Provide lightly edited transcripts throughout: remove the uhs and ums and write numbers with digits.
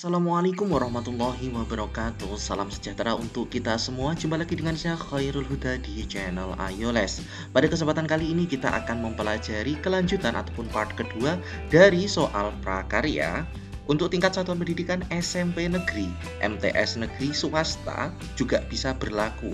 Assalamualaikum warahmatullahi wabarakatuh. Salam sejahtera untuk kita semua. Jumpa lagi dengan saya Khairul Huda di channel Ayo Les. Pada kesempatan kali ini kita akan mempelajari kelanjutan ataupun part kedua dari soal prakarya untuk tingkat satuan pendidikan SMP negeri, MTS negeri swasta juga bisa berlaku.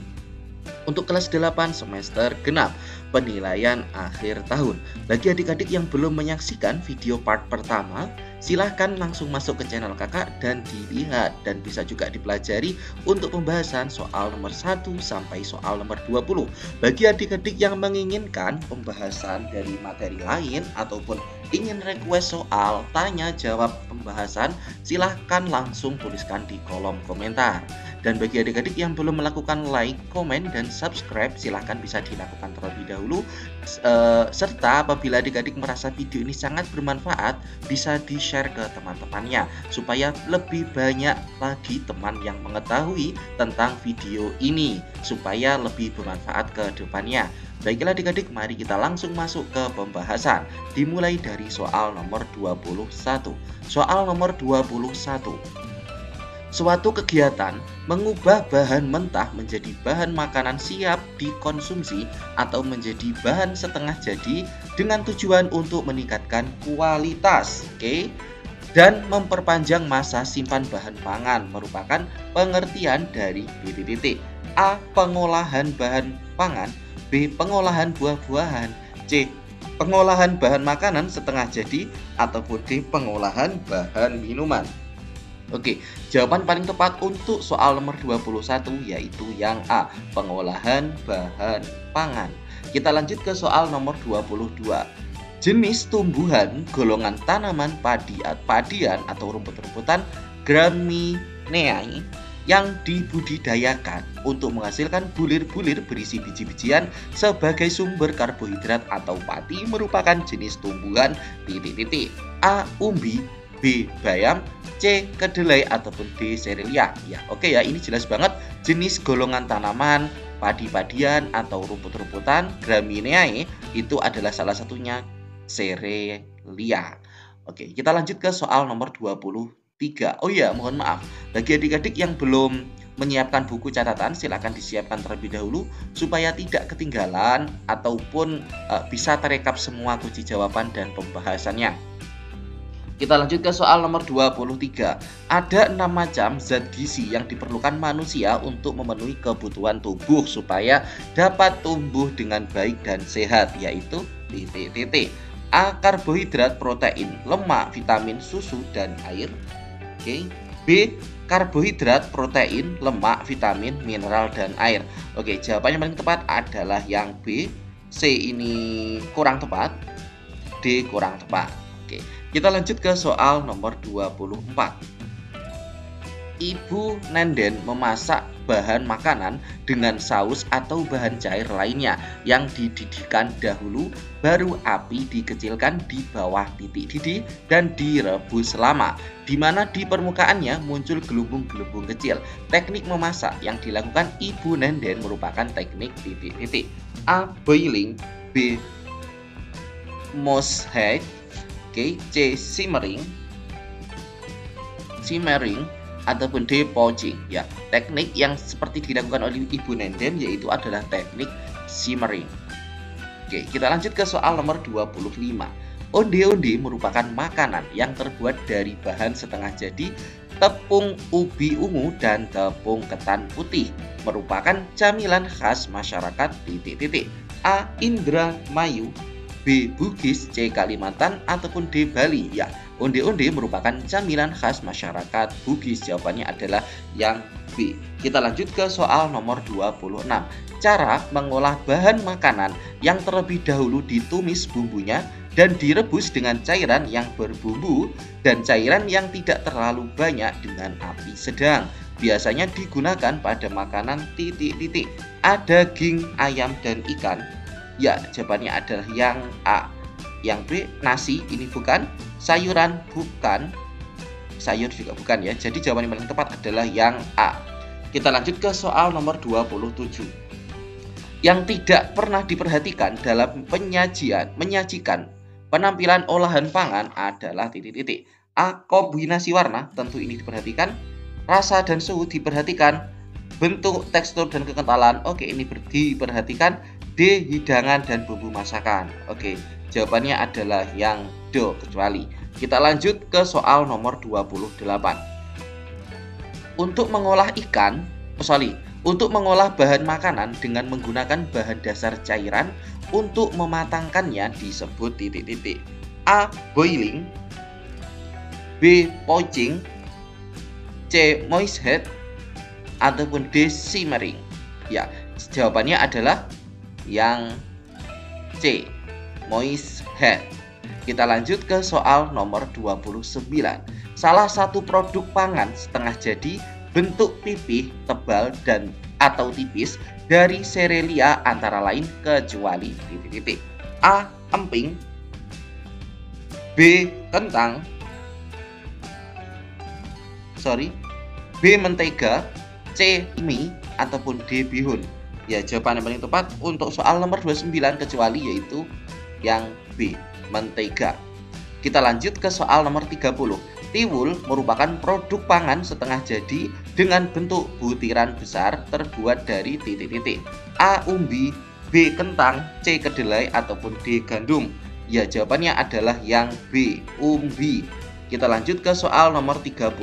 Untuk kelas 8 semester genap penilaian akhir tahun. Bagi adik-adik yang belum menyaksikan video part pertama, silahkan langsung masuk ke channel kakak dan dilihat, dan bisa juga dipelajari untuk pembahasan soal nomor 1 sampai soal nomor 20. Bagi adik-adik yang menginginkan pembahasan dari materi lain ataupun ingin request soal, tanya jawab pembahasan, silahkan langsung tuliskan di kolom komentar. Dan bagi adik-adik yang belum melakukan like, komen, dan subscribe, silahkan bisa dilakukan terlebih dahulu. Serta apabila adik-adik merasa video ini sangat bermanfaat, bisa di-share ke teman-temannya, supaya lebih banyak lagi teman yang mengetahui tentang video ini, supaya lebih bermanfaat ke depannya. Baiklah adik-adik, mari kita langsung masuk ke pembahasan. Dimulai dari soal nomor 21. Soal nomor 21. Suatu kegiatan mengubah bahan mentah menjadi bahan makanan siap dikonsumsi atau menjadi bahan setengah jadi dengan tujuan untuk meningkatkan kualitas, dan memperpanjang masa simpan bahan pangan merupakan pengertian dari BPPT. A. Pengolahan bahan pangan. B. Pengolahan buah-buahan. C. Pengolahan bahan makanan setengah jadi, ataupun D. Pengolahan bahan minuman. Oke, jawaban paling tepat untuk soal nomor 21 yaitu yang A, pengolahan bahan pangan. Kita lanjut ke soal nomor 22. Jenis tumbuhan golongan tanaman padian atau rumput-rumputan Gramineae yang dibudidayakan untuk menghasilkan bulir-bulir berisi biji-bijian sebagai sumber karbohidrat atau pati merupakan jenis tumbuhan A. Umbi, B. Bayam, C. Kedelai, ataupun D. Serelia. Ya, ini jelas banget jenis golongan tanaman padi-padian atau rumput-rumputan Gramineae itu adalah salah satunya Serelia. Oke, kita lanjut ke soal nomor 23. Oh ya, mohon maaf. Bagi adik-adik yang belum menyiapkan buku catatan, silakan disiapkan terlebih dahulu supaya tidak ketinggalan ataupun bisa terekap semua kunci jawaban dan pembahasannya. Kita lanjut ke soal nomor 23. Ada 6 macam zat gizi yang diperlukan manusia untuk memenuhi kebutuhan tubuh supaya dapat tumbuh dengan baik dan sehat, yaitu A. Karbohidrat, protein, lemak, vitamin, susu, dan air. B. Karbohidrat, protein, lemak, vitamin, mineral, dan air. Jawabannya paling tepat adalah yang B. C ini kurang tepat. D kurang tepat. Kita lanjut ke soal nomor 24. Ibu Nenden memasak bahan makanan dengan saus atau bahan cair lainnya yang dididihkan dahulu, baru api dikecilkan di bawah titik didih dan direbus lama, di mana di permukaannya muncul gelembung-gelembung kecil. Teknik memasak yang dilakukan Ibu Nenden merupakan teknik A. Boiling, B. Mosheg, C. Simmering, ataupun D. Poaching. Teknik yang seperti dilakukan oleh Ibu Nenden yaitu adalah teknik simmering. Kita lanjut ke soal nomor 25. Onde-onde merupakan makanan yang terbuat dari bahan setengah jadi tepung ubi ungu dan tepung ketan putih, merupakan camilan khas masyarakat A. Indramayu, B. Bugis, C. Kalimantan, ataupun D. Bali. Onde-onde merupakan camilan khas masyarakat Bugis. Jawabannya adalah yang B. Kita lanjut ke soal nomor 26. Cara mengolah bahan makanan yang terlebih dahulu ditumis bumbunya dan direbus dengan cairan yang berbumbu dan cairan yang tidak terlalu banyak dengan api sedang. Biasanya digunakan pada makanan A. Daging, ayam, dan ikan. Jawabannya adalah yang A. Yang B. Nasi, ini bukan. Sayuran, bukan. Sayur juga bukan ya. Jadi jawaban yang paling tepat adalah yang A. Kita lanjut ke soal nomor 27. Yang tidak pernah diperhatikan dalam menyajikan penampilan olahan pangan adalah A. Kombinasi warna, tentu ini diperhatikan. Rasa dan suhu diperhatikan. Bentuk, tekstur, dan kekentalan, oke, ini diperhatikan. D. Hidangan dan bumbu masakan. Oke, jawabannya adalah yang do, kecuali. Kita lanjut ke soal nomor 28. Untuk mengolah untuk mengolah bahan makanan dengan menggunakan bahan dasar cairan, untuk mematangkannya disebut titik-titik. A. Boiling. B. Poaching. C. Moist heat. Ataupun D. Simmering. Ya, jawabannya adalah yang C. Moist heat. Kita lanjut ke soal nomor 29. Salah satu produk pangan setengah jadi bentuk pipih, tebal, dan atau tipis dari serelia antara lain kecuali titik-titik. A. Emping. B. Kentang. B. Mentega. C. Mie. Ataupun D. Bihun. Ya, jawaban yang paling tepat untuk soal nomor 29 kecuali yaitu yang B. Mentega. Kita lanjut ke soal nomor 30. Tiwul merupakan produk pangan setengah jadi dengan bentuk butiran besar terbuat dari titik-titik. A. Umbi. B. Kentang. C. Kedelai. Ataupun D. Gandum. Ya, jawabannya adalah yang B. Umbi. Kita lanjut ke soal nomor 31.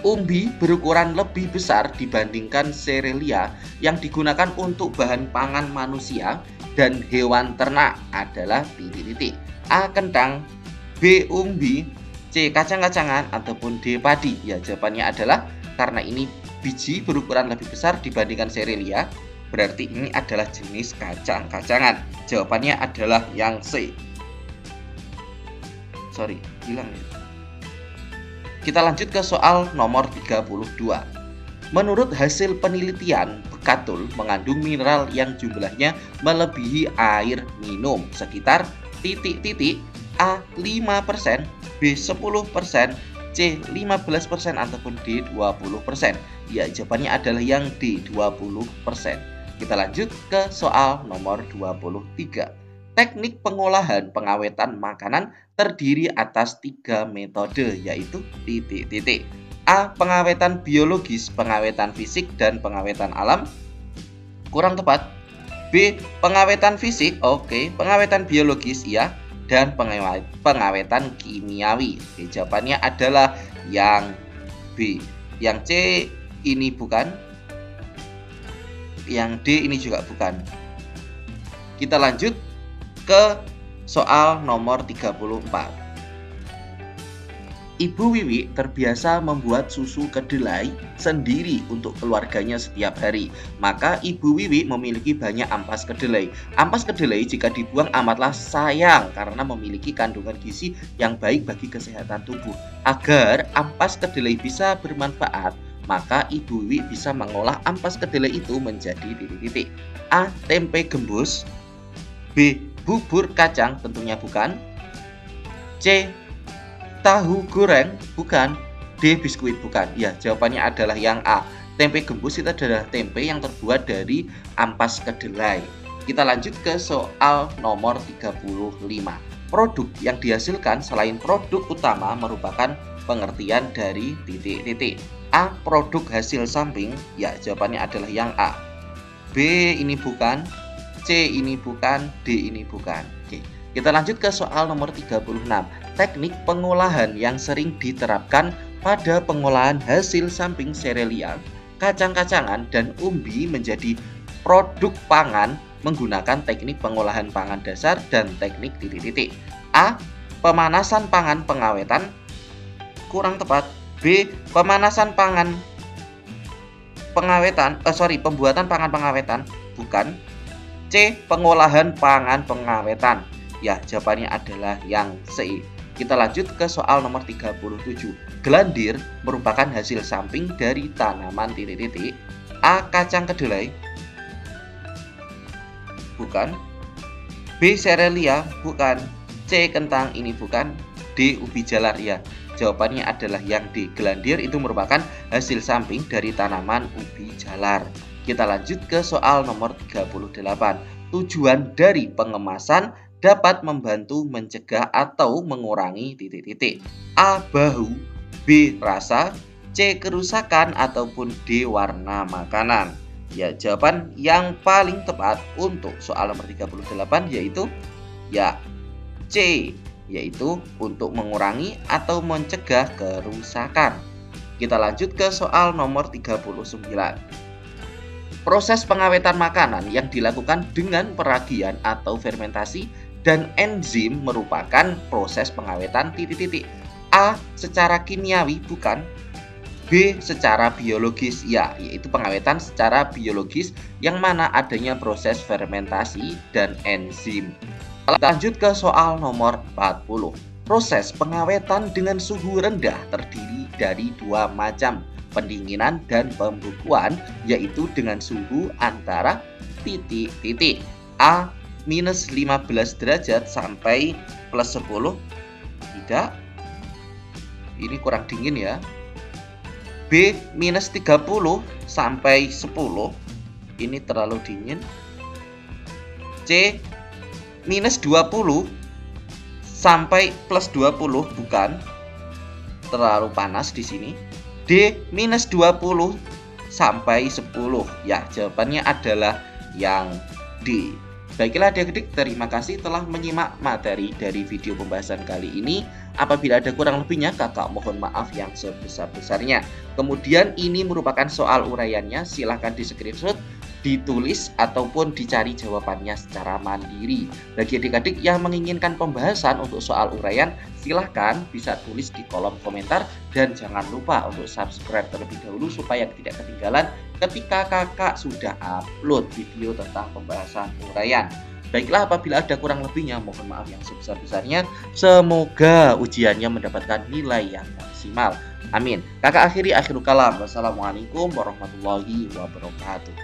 Umbi berukuran lebih besar dibandingkan serelia yang digunakan untuk bahan pangan manusia dan hewan ternak adalah titik-titik. A. Kentang. B. Umbi. C. Kacang-kacangan. Ataupun D. Padi. Ya, jawabannya adalah karena ini biji berukuran lebih besar dibandingkan serelia, berarti ini adalah jenis kacang-kacangan. Jawabannya adalah yang C. Hilang ya. Kita lanjut ke soal nomor 32. Menurut hasil penelitian, bekatul mengandung mineral yang jumlahnya melebihi air minum sekitar titik-titik. A. 5%, B. 10%, C. 15%, ataupun D. 20%. Ya, jawabannya adalah yang D. 20%. Kita lanjut ke soal nomor 23. Teknik pengolahan pengawetan makanan terdiri atas 3 metode, yaitu titik-titik. A. Pengawetan biologis, pengawetan fisik, dan pengawetan alam. Kurang tepat. B. Pengawetan fisik, oke. Pengawetan biologis, iya. Dan pengawetan kimiawi. Oke, jawabannya adalah yang B. Yang C ini bukan. Yang D ini juga bukan. Kita lanjut ke soal nomor 34. Ibu Wiwi terbiasa membuat susu kedelai sendiri untuk keluarganya setiap hari. Maka Ibu Wiwi memiliki banyak ampas kedelai. Ampas kedelai jika dibuang amatlah sayang karena memiliki kandungan gizi yang baik bagi kesehatan tubuh. Agar ampas kedelai bisa bermanfaat, maka Ibu Wiwi bisa mengolah ampas kedelai itu menjadi titik-titik. A. Tempe gembus. B. Bubur kacang, tentunya bukan. C. Tahu goreng, bukan. D. Biskuit, bukan. Ya, jawabannya adalah yang A. Tempe gembus itu adalah tempe yang terbuat dari ampas kedelai. Kita lanjut ke soal nomor 35. Produk yang dihasilkan selain produk utama merupakan pengertian dari titik-titik. A. Produk hasil samping. Ya, jawabannya adalah yang A. B. Ini bukan. C. Ini bukan. D. Ini bukan. Oke. Kita lanjut ke soal nomor 36. Teknik pengolahan yang sering diterapkan pada pengolahan hasil samping serelia, kacang-kacangan, dan umbi menjadi produk pangan menggunakan teknik pengolahan pangan dasar dan teknik titik-titik. A. Pemanasan pangan pengawetan. Kurang tepat. B. Pemanasan pangan pembuatan pangan pengawetan. Bukan. C. Pengolahan pangan pengawetan. Ya, jawabannya adalah yang C. Kita lanjut ke soal nomor 37. Gelandir merupakan hasil samping dari tanaman titik-titik. A. Kacang kedelai. Bukan. B. Serelia. Bukan. C. Kentang. Ini bukan. D. Ubi jalar. Ya, jawabannya adalah yang D. Gelandir itu merupakan hasil samping dari tanaman ubi jalar. Kita lanjut ke soal nomor 38. Tujuan dari pengemasan dapat membantu mencegah atau mengurangi titik-titik. A. Bau, B. Rasa, C. Kerusakan, ataupun D. Warna makanan. Ya, jawaban yang paling tepat untuk soal nomor 38 yaitu ya C, yaitu untuk mengurangi atau mencegah kerusakan. Kita lanjut ke soal nomor 39. Proses pengawetan makanan yang dilakukan dengan peragian atau fermentasi dan enzim merupakan proses pengawetan titik-titik. A. Secara kimiawi, bukan. B. Secara biologis, ya, yaitu pengawetan secara biologis yang mana adanya proses fermentasi dan enzim. Lanjut ke soal nomor 40. Proses pengawetan dengan suhu rendah terdiri dari dua macam, pendinginan dan pembukuan, yaitu dengan suhu antara titik-titik. A. minus 15 derajat sampai plus 10. Tidak, ini kurang dingin ya. B. minus 30 sampai 10. Ini terlalu dingin. C. minus 20 sampai plus 20, bukan, terlalu panas di sini. D. minus 20 sampai 10. Ya, jawabannya adalah yang D. Baiklah adik-adik, terima kasih telah menyimak materi dari video pembahasan kali ini. Apabila ada kurang lebihnya, kakak mohon maaf yang sebesar-besarnya. Kemudian ini merupakan soal uraiannya, silahkan di screenshot, ditulis, ataupun dicari jawabannya secara mandiri. Bagi adik-adik yang menginginkan pembahasan untuk soal uraian, silahkan bisa tulis di kolom komentar. Dan jangan lupa untuk subscribe terlebih dahulu supaya tidak ketinggalan ketika kakak sudah upload video tentang pembahasan uraian. Baiklah, apabila ada kurang lebihnya, mohon maaf yang sebesar-besarnya. Semoga ujiannya mendapatkan nilai yang maksimal. Amin. Kakak akhiri akhirul kalam. Wassalamualaikum warahmatullahi wabarakatuh.